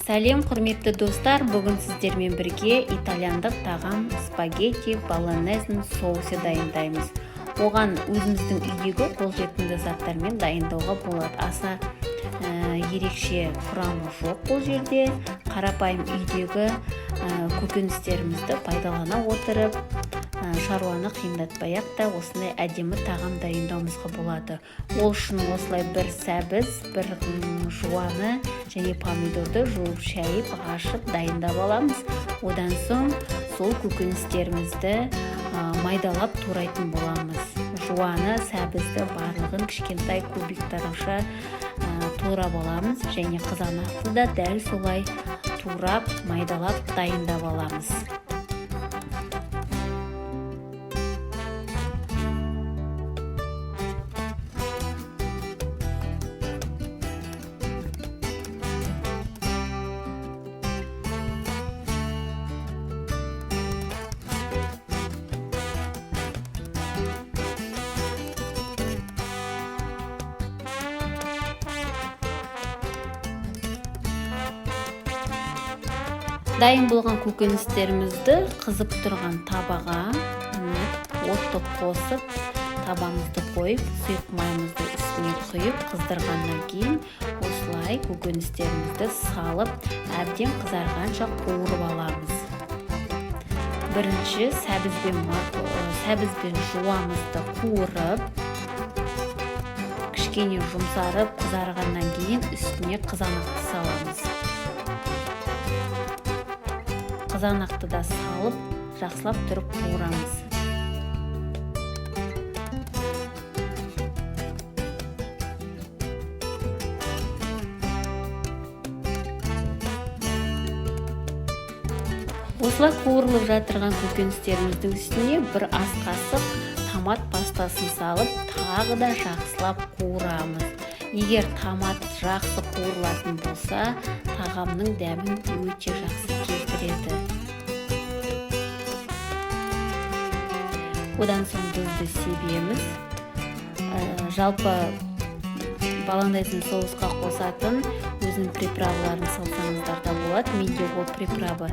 Сәлем құрметті достар, бүгін сіздермен бірге итальяндық тағам спагетти болонезнің соусы дайындаймыз. Оған өзіміздің үйдегі қолжетімді заттармен дайындауға болады. Аса ерекше құрамы жоқ бұл жерде. Қарапайым үйдегі көкөністерімізді пайдалана отырып, шаруаны қиындатпай-ақ та осындай әдемі тағам дайындауымызға болады. Ол үшін осылай бір сәбіз, бір жуаны және помидорды жуып шайып, ашып дайындап аламыз. Одан соң сол көкөністерімізді майдалап турайтын боламыз. Жуаны, сәбізді барлығын кішкентай кубиктарынша турап аламыз және қызанақты да дәл солай турап, майдалап дайындап аламыз. Дайын болған көкөністерімізді қызып тұрған табаға отты қосып, табамызды қойып, сұйық майымызды үстіне құйып, қыздырғаннан кейін осылай көкөністерімізді салып, әбден қызарғанша қуырып аламыз. Бірінші сәбізбен жуамызды қуырып, кішкене жұмсарып, қызарғаннан кейін үстіне қызанақты саламыз. Қызанақты да салып, жақсылап тұрып қуырамыз. Осылай қуырылып жатырған көкөністеріміздің үстіне бір ас қасық томат пастасын салып, тағы да жақсылап қуырамыз. Егер томат жақсы қуырылатын болса, тағамның дәмін өте жақсы келтіреді. Одан соң тұзды себеміз. Жалпы болонезнің соусқа қосатын өзінің приправаларын салсаңыздар да болады. Менде ол приправа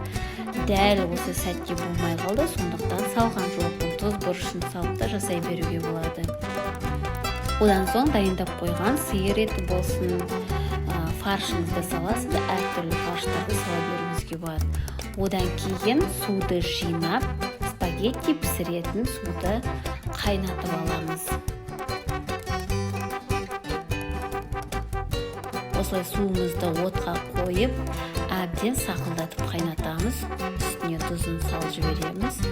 дәл осы сәтте болмай қалды, сондықтан салған жоқпын. Тұз бұрышын салып та жасай беруге болады. Одан соң дайындап қойған сиыр еті болсын, фаршыңызды саласыз, әртүрлі фарштарды сала беруіңізге болады. Одан кейін суды жинап, спагетти пісіретін суды қайнатып аламыз. Осылай суымызды отқа қойып, әбден сақылдатып қайнатамыз. Үстіне тұзын салып жібереміз.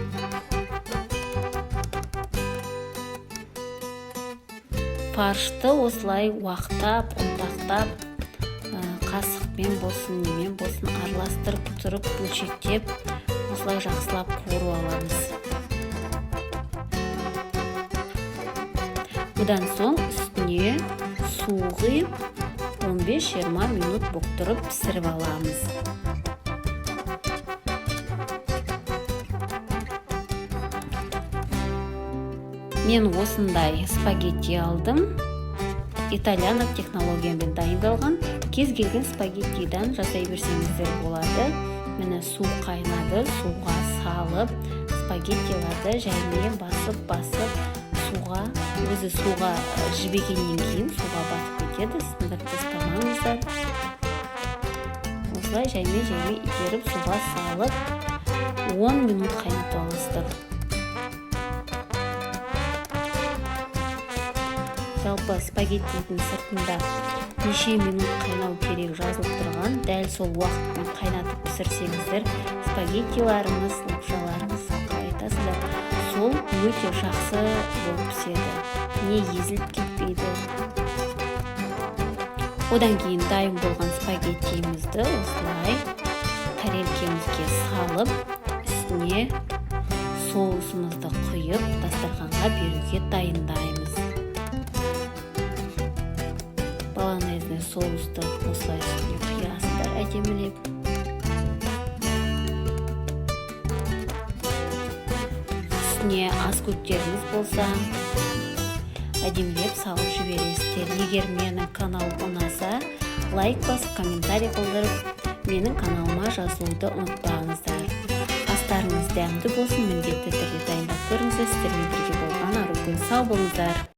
Фаршты осылай уақтап, ұнтақтап, қасықпен болсын, немен болсын араластырып тұрып, бөлшектеп, осылай жақсылап қуырып аламыз. Одан соң үстіне су құйып 15-20 минут бұқтырып пісіріп аламыз. Мен осындай спагетти алдым. Итальяндық технологиямен дайындалған. Кез келген спагеттидан жасай берсеңіздер болады. Міне су қайнады, суға салып, спагеттиларды жаймен басып, суға жібегеннен кейін суға батып кетеді. Сындырып тастамаңыздар. Осылай жаймен итеріп суға салып 10 минут қайнатып аласыздар. Жалпы спагеттидің сыртында неше минут қайнау керек жазылып тұрған. Дәл сол уақытпен қайнатып пісірсеңіздер, спагеттиларыңыз, лапшаларыңыз айтасыздар, сол өте жақсы болып піседі. Не езіліп кетпейді. Одан кейін дайын болған спагеттиімізді осылай тарелкемізге салып, үстіне соусымызды құйып, дастарханға беруге дайындаймыз. Болонезный соусты осылай үстіне құясыздар әдемілеп. Үстіне аскөктеріңіз болса, әдемілеп салып жібересіздер. Егер менің каналым ұнаса, лайк басып, комментарий қалдырып, менің каналыма жазылуды ұмытпаңыздар. Астарыңыз дәмді болсын, міндетті түрде дайындап көріңіздер. Сіздермен бірге болған Арукүл. Сау болыңыздар.